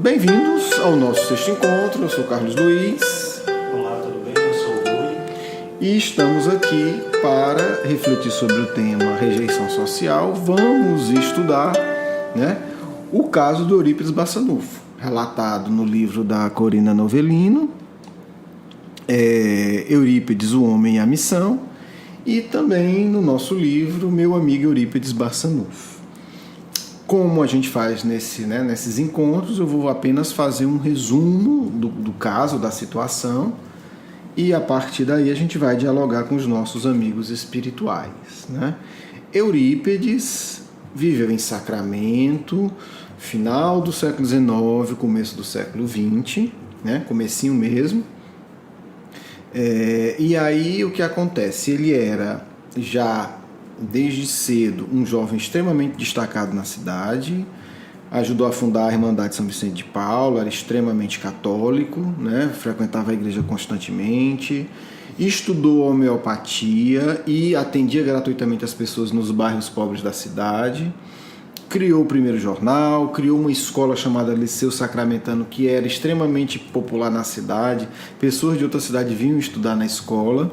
Bem-vindos ao nosso sexto encontro. Eu sou Carlos Luiz. Olá, tudo bem? Eu sou o Rui. E estamos aqui para refletir sobre o tema rejeição social. Vamos estudar, o caso do Eurípides Barçanufo, relatado no livro da Corina Novellino, Eurípides, o Homem e a Missão, e também no nosso livro Meu Amigo Eurípides Barçanufo. Como a gente faz nesses encontros, eu vou apenas fazer um resumo do caso, da situação, e a partir daí a gente vai dialogar com os nossos amigos espirituais. Eurípides viveu em Sacramento, final do século XIX, começo do século XX, comecinho mesmo. E aí o que acontece? Ele era já desde cedo um jovem extremamente destacado na cidade, ajudou a fundar a Irmandade de São Vicente de Paulo, era extremamente católico, frequentava a igreja constantemente, estudou homeopatia e atendia gratuitamente as pessoas nos bairros pobres da cidade, criou o primeiro jornal, criou uma escola chamada Liceu Sacramentano, que era extremamente popular na cidade, pessoas de outra cidade vinham estudar na escola.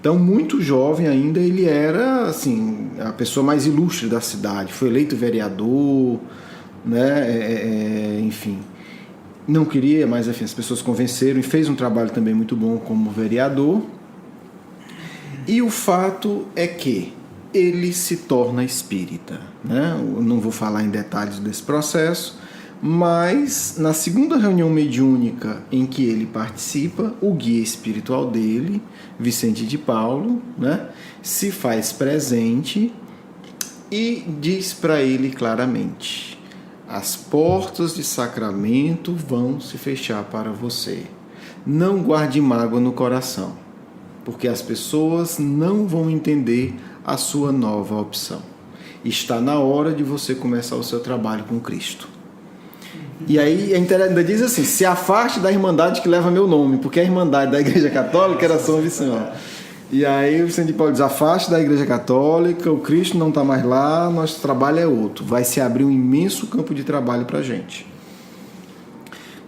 Então, muito jovem ainda, ele era a pessoa mais ilustre da cidade, foi eleito vereador, enfim, não queria, mas enfim, as pessoas convenceram e fez um trabalho também muito bom como vereador. E o fato é que ele se torna espírita. Eu não vou falar em detalhes desse processo, mas na segunda reunião mediúnica em que ele participa, o guia espiritual dele, Vicente de Paulo, se faz presente e diz para ele claramente: as portas de Sacramento vão se fechar para você. Não guarde mágoa no coração, porque as pessoas não vão entender a sua nova opção. Está na hora de você começar o seu trabalho com Cristo. E aí ainda diz assim: se afaste da Irmandade que leva meu nome, porque a Irmandade da Igreja Católica era São Vicente. E aí o Vicente de Paulo diz: afaste da Igreja Católica, o Cristo não está mais lá, nosso trabalho é outro. Vai se abrir um imenso campo de trabalho para a gente.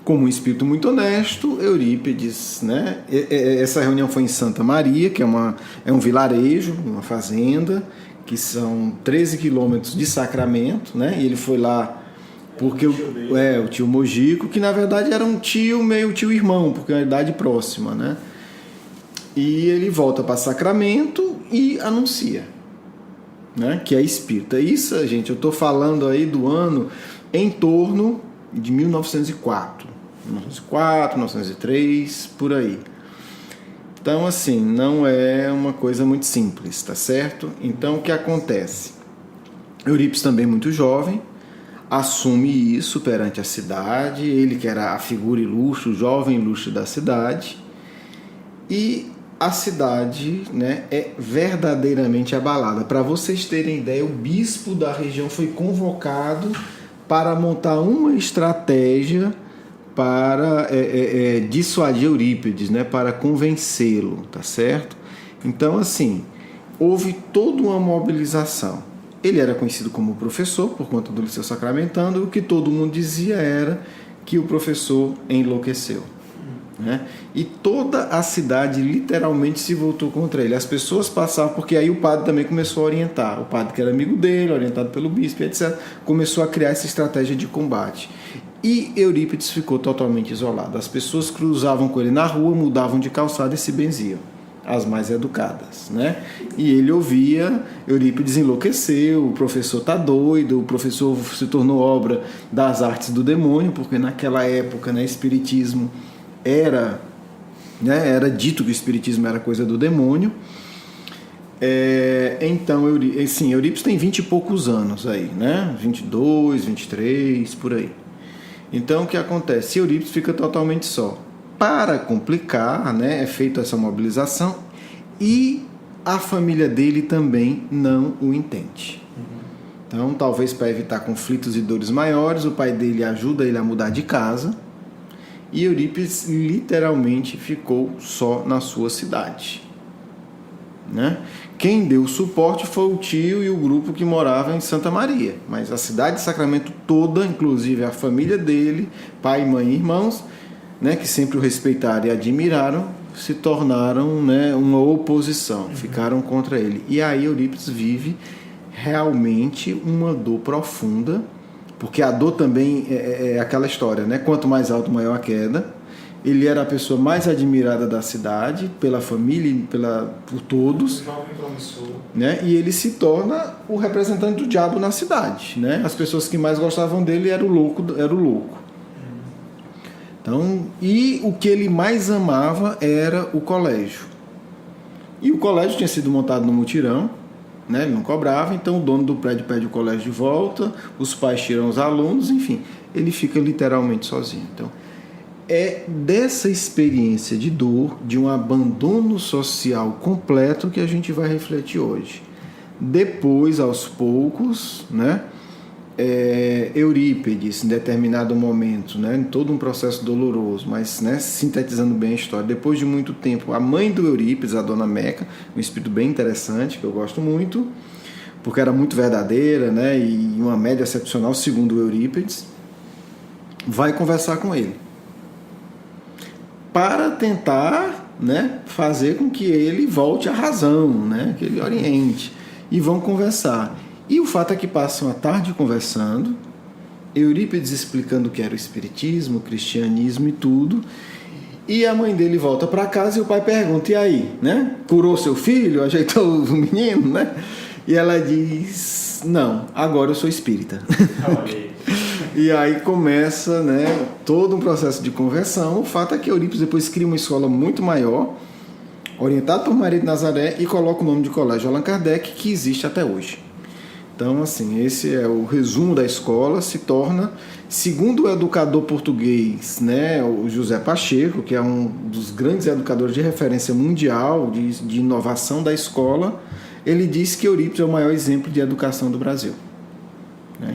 Como um espírito muito honesto, Eurípides, essa reunião foi em Santa Maria, que é um vilarejo, uma fazenda, que são 13 quilômetros de Sacramento, e ele foi lá porque o tio Mojico, que na verdade era um tio, meio tio-irmão, porque é uma idade próxima, E ele volta para Sacramento e anuncia, que é espírita. Isso, gente, eu estou falando aí do ano em torno de 1904, 1903, por aí. Então, não é uma coisa muito simples, tá certo? Então, o que acontece? Eurípides também muito jovem, assume isso perante a cidade, ele que era a figura ilustre, o jovem ilustre da cidade, e a cidade é verdadeiramente abalada. Para vocês terem ideia, o bispo da região foi convocado para montar uma estratégia para dissuadir Eurípides, para convencê-lo, tá certo? Então, houve toda uma mobilização. Ele era conhecido como professor por conta do Liceu Sacramentano, e o que todo mundo dizia era que o professor enlouqueceu. E toda a cidade literalmente se voltou contra ele. As pessoas passavam, porque aí o padre também começou a orientar. O padre, que era amigo dele, orientado pelo bispo, etc., começou a criar essa estratégia de combate. E Eurípides ficou totalmente isolado. As pessoas cruzavam com ele na rua, mudavam de calçada e se benziam, as mais educadas, E ele ouvia: Eurípides enlouqueceu, o professor está doido, o professor se tornou obra das artes do demônio, porque naquela época, espiritismo era dito que o espiritismo era coisa do demônio. Então, Eurípides tem 20 e poucos anos aí, 22, 23, por aí. Então, o que acontece? Eurípides fica totalmente só. Para complicar, é feita essa mobilização, e a família dele também não o entende. Então, talvez para evitar conflitos e dores maiores, o pai dele ajuda ele a mudar de casa, e Eurípides literalmente ficou só na sua cidade. né? Quem deu suporte foi o tio e o grupo que morava em Santa Maria, mas a cidade de Sacramento toda, inclusive a família dele, pai, mãe e irmãos, né, que sempre o respeitaram e admiraram, se tornaram, né, uma oposição, ficaram contra ele. E aí Eurípides vive realmente uma dor profunda, porque a dor também é aquela história, né? Quanto mais alto, maior a queda. Ele era a pessoa mais admirada da cidade, pela família e por todos, né? E ele se torna o representante do diabo na cidade, né? As pessoas que mais gostavam dele era o louco. Então, e o que ele mais amava era o colégio. E o colégio tinha sido montado no mutirão, né? Ele não cobrava, então o dono do prédio pede o colégio de volta, os pais tiram os alunos, enfim, ele fica literalmente sozinho. Então, é dessa experiência de dor, de um abandono social completo, que a gente vai refletir hoje. Depois, aos poucos, né, Eurípides, em determinado momento, né, em todo um processo doloroso, mas, né, sintetizando bem a história, depois de muito tempo, a mãe do Eurípides, a dona Meca, um espírito bem interessante, que eu gosto muito, porque era muito verdadeira, né, e uma média excepcional, segundo Eurípides, vai conversar com ele para tentar, né, fazer com que ele volte à razão, né, que ele oriente, e vão conversar. E o fato é que passam a tarde conversando, Eurípides explicando o que era o espiritismo, o cristianismo e tudo, e a mãe dele volta para casa e o pai pergunta: e aí, né, curou seu filho, ajeitou o menino, né? E ela diz: não, agora eu sou espírita. E aí começa, né, todo um processo de conversão. O fato é que Eurípides depois cria uma escola muito maior, orientado por Maria de Nazaré, e coloca o nome de Colégio Allan Kardec, que existe até hoje. Então, assim, esse é o resumo da escola. Se torna, segundo o educador português, né, o José Pacheco, que é um dos grandes educadores de referência mundial, de inovação da escola, ele diz que Eurípides é o maior exemplo de educação do Brasil.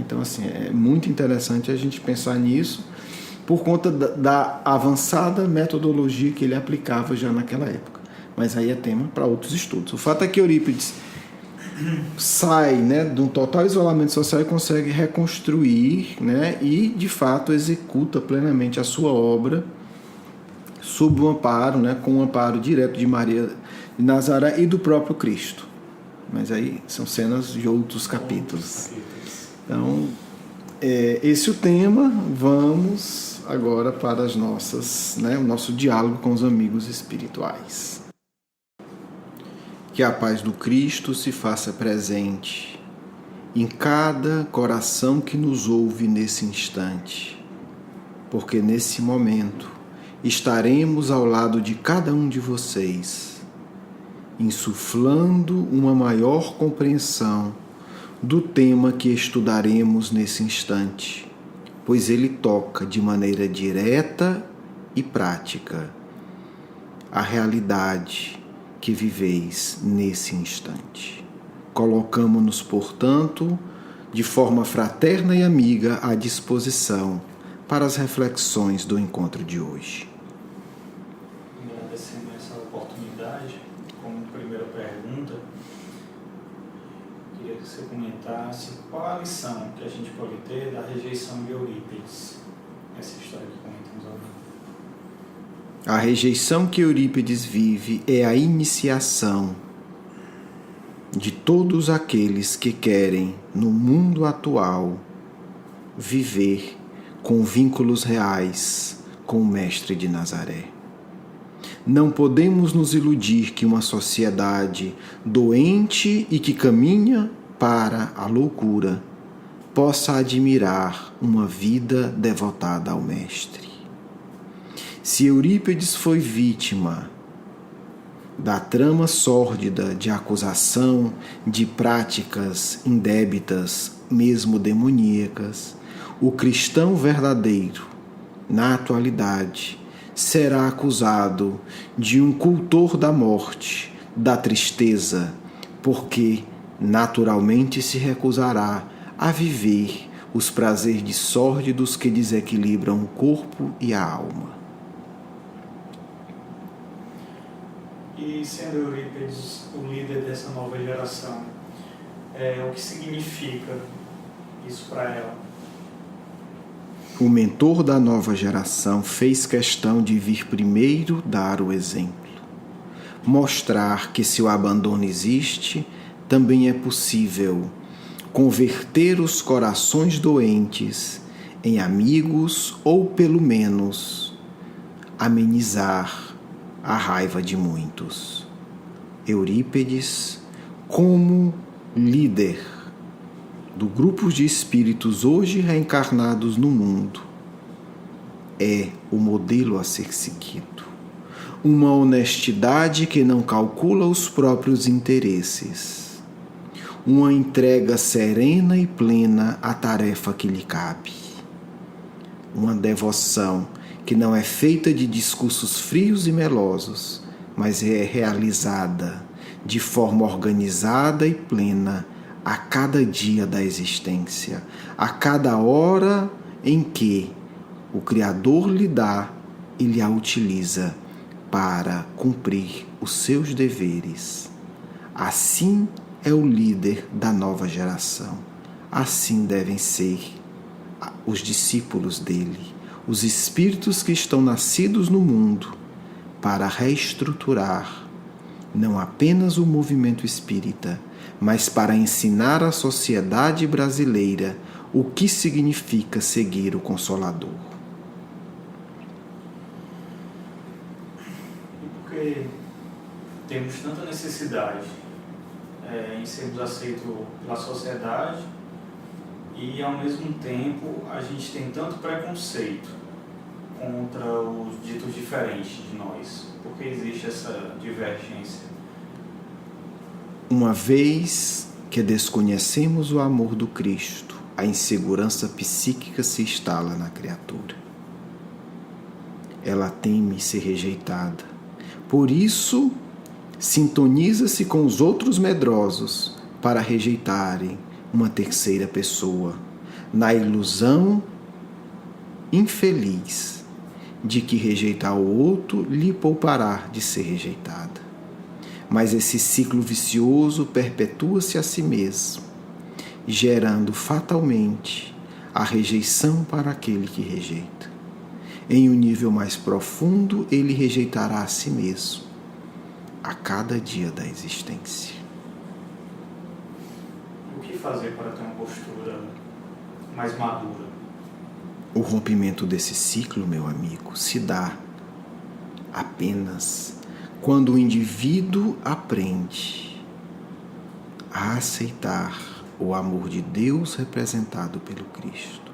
Então, assim, é muito interessante a gente pensar nisso, por conta da avançada metodologia que ele aplicava já naquela época. Mas aí é tema para outros estudos. O fato é que Eurípides sai, né, de um total isolamento social e consegue reconstruir, né, e, de fato, executa plenamente a sua obra sob o amparo, né, com o amparo direto de Maria de Nazaré e do próprio Cristo. Mas aí são cenas de outros capítulos. Então, esse é o tema. Vamos agora para as nossas, né, o nosso diálogo com os amigos espirituais. Que a paz do Cristo se faça presente em cada coração que nos ouve nesse instante, porque nesse momento estaremos ao lado de cada um de vocês, insuflando uma maior compreensão do tema que estudaremos nesse instante, pois ele toca de maneira direta e prática a realidade que viveis nesse instante. Colocamo-nos, portanto, de forma fraterna e amiga à disposição para as reflexões do encontro de hoje. Agradecendo essa oportunidade, como primeira pergunta, queria que você comentasse qual a lição que a gente pode ter da rejeição de Eurípides, essa história que comentamos agora. A rejeição que Eurípides vive é a iniciação de todos aqueles que querem, no mundo atual, viver com vínculos reais com o Mestre de Nazaré. Não podemos nos iludir que uma sociedade doente e que caminha para a loucura possa admirar uma vida devotada ao Mestre. Se Eurípides foi vítima da trama sórdida de acusação de práticas indébitas, mesmo demoníacas, o cristão verdadeiro, na atualidade, será acusado de um cultor da morte, da tristeza, porque naturalmente se recusará a viver os prazeres sórdidos que desequilibram o corpo e a alma. E sendo Eurípides o líder dessa nova geração, o que significa isso para ela? O mentor da nova geração fez questão de vir primeiro dar o exemplo. Mostrar que se o abandono existe, também é possível converter os corações doentes em amigos ou, pelo menos, amenizar a raiva de muitos. Eurípides, como líder do grupo de espíritos hoje reencarnados no mundo, é o modelo a ser seguido. Uma honestidade que não calcula os próprios interesses. Uma entrega serena e plena à tarefa que lhe cabe. Uma devoção que não é feita de discursos frios e melosos, mas é realizada de forma organizada e plena a cada dia da existência, a cada hora em que o Criador lhe dá e lhe a utiliza para cumprir os seus deveres. Assim é o líder da nova geração. Assim devem ser os discípulos dele, os espíritos que estão nascidos no mundo para reestruturar não apenas o movimento espírita, mas para ensinar à sociedade brasileira o que significa seguir o Consolador. E porque temos tanta necessidade em sermos aceitos pela sociedade e, ao mesmo tempo, a gente tem tanto preconceito contra os ditos diferentes de nós? Por que existe essa divergência? Uma vez que desconhecemos o amor do Cristo, a insegurança psíquica se instala na criatura. Ela teme ser rejeitada. Por isso, sintoniza-se com os outros medrosos para rejeitarem uma terceira pessoa, na ilusão infeliz de que rejeitar o outro lhe poupará de ser rejeitada. Mas esse ciclo vicioso perpetua-se a si mesmo, gerando fatalmente a rejeição para aquele que rejeita. Em um nível mais profundo, ele rejeitará a si mesmo a cada dia da existência. O que fazer para ter uma postura mais madura? O rompimento desse ciclo, meu amigo, se dá apenas quando o indivíduo aprende a aceitar o amor de Deus representado pelo Cristo.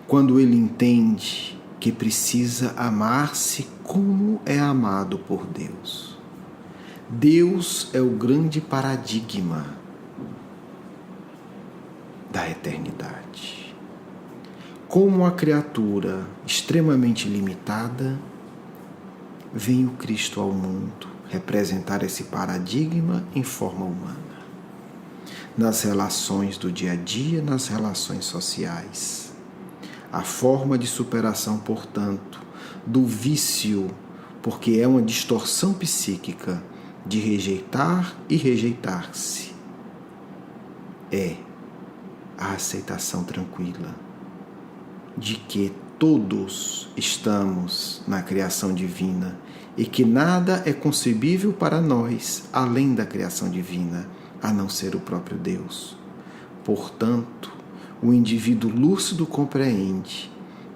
Quando ele entende que precisa amar-se como é amado por Deus. Deus é o grande paradigma da eternidade. Como a criatura extremamente limitada, vem o Cristo ao mundo representar esse paradigma em forma humana. Nas relações do dia a dia, nas relações sociais. A forma de superação, portanto, do vício, porque é uma distorção psíquica de rejeitar e rejeitar-se, é a aceitação tranquila de que todos estamos na criação divina e que nada é concebível para nós além da criação divina, a não ser o próprio Deus. Portanto, o indivíduo lúcido compreende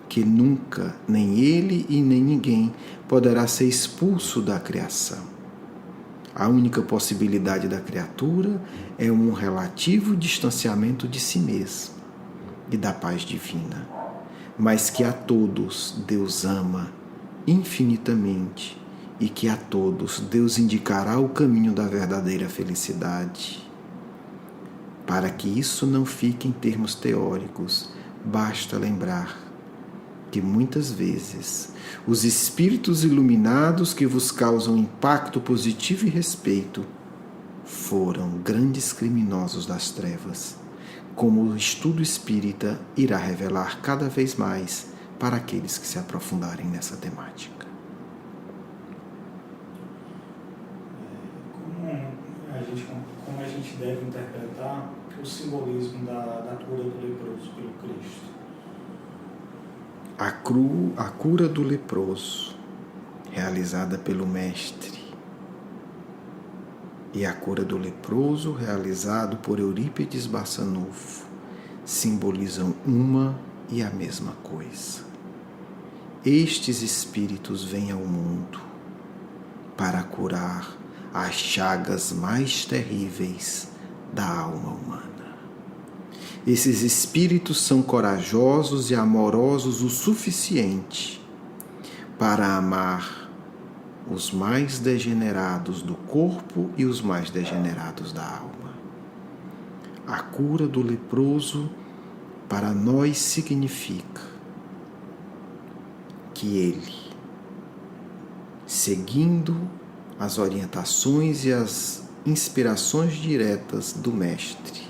que nunca, nem ele e nem ninguém, poderá ser expulso da criação. A única possibilidade da criatura é um relativo distanciamento de si mesmo e da paz divina, mas que a todos Deus ama infinitamente e que a todos Deus indicará o caminho da verdadeira felicidade. Para que isso não fique em termos teóricos, basta lembrar que muitas vezes os espíritos iluminados que vos causam impacto positivo e respeito foram grandes criminosos das trevas, como o estudo espírita irá revelar cada vez mais para aqueles que se aprofundarem nessa temática. gente deve interpretar o simbolismo da cura do leproso pelo Cristo? A cura do leproso, realizada pelo Mestre, e a cura do leproso, realizado por Eurípides Barçanufo, simbolizam uma e a mesma coisa. Estes espíritos vêm ao mundo para curar as chagas mais terríveis da alma humana. Esses espíritos são corajosos e amorosos o suficiente para amar os mais degenerados do corpo e os mais degenerados da alma. A cura do leproso para nós significa que ele, seguindo as orientações e as inspirações diretas do Mestre,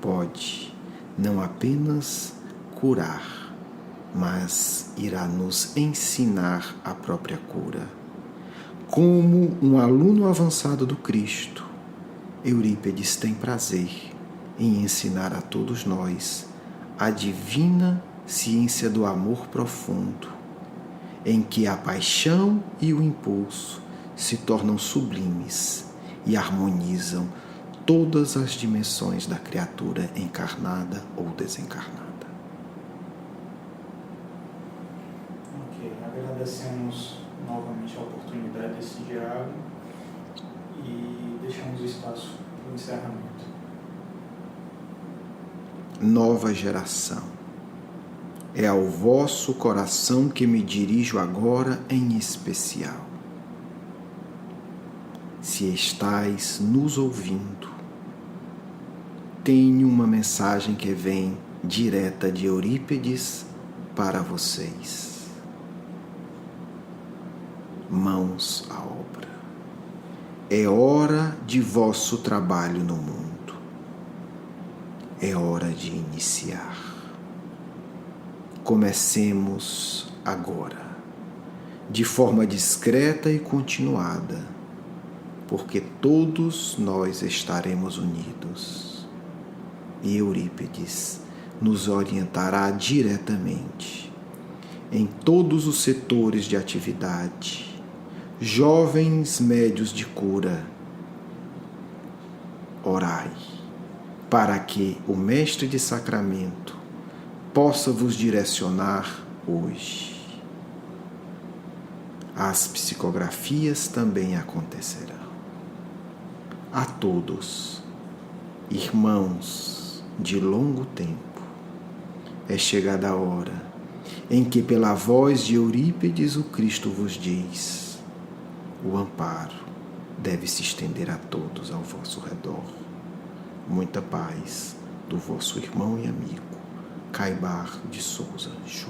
pode não apenas curar, mas irá nos ensinar a própria cura. Como um aluno avançado do Cristo, Eurípides tem prazer em ensinar a todos nós a divina ciência do amor profundo, em que a paixão e o impulso se tornam sublimes e harmonizam todas as dimensões da criatura encarnada ou desencarnada. Ok, agradecemos novamente a oportunidade desse diálogo e deixamos o espaço para o encerramento. Nova geração. É ao vosso coração que me dirijo agora em especial. Se estais nos ouvindo, tenho uma mensagem que vem direta de Eurípides para vocês. Mãos à obra. É hora de vosso trabalho no mundo. É hora de iniciar. Comecemos agora, de forma discreta e continuada, porque todos nós estaremos unidos. E Eurípides nos orientará diretamente em todos os setores de atividade. Jovens médios de cura, orai, para que o Mestre de Sacramento possa vos direcionar hoje. As psicografias também acontecerão. A todos, irmãos de longo tempo, é chegada a hora em que pela voz de Eurípides o Cristo vos diz: o amparo deve se estender a todos ao vosso redor. Muita paz do vosso irmão e amigo Caibar de Souza Júnior.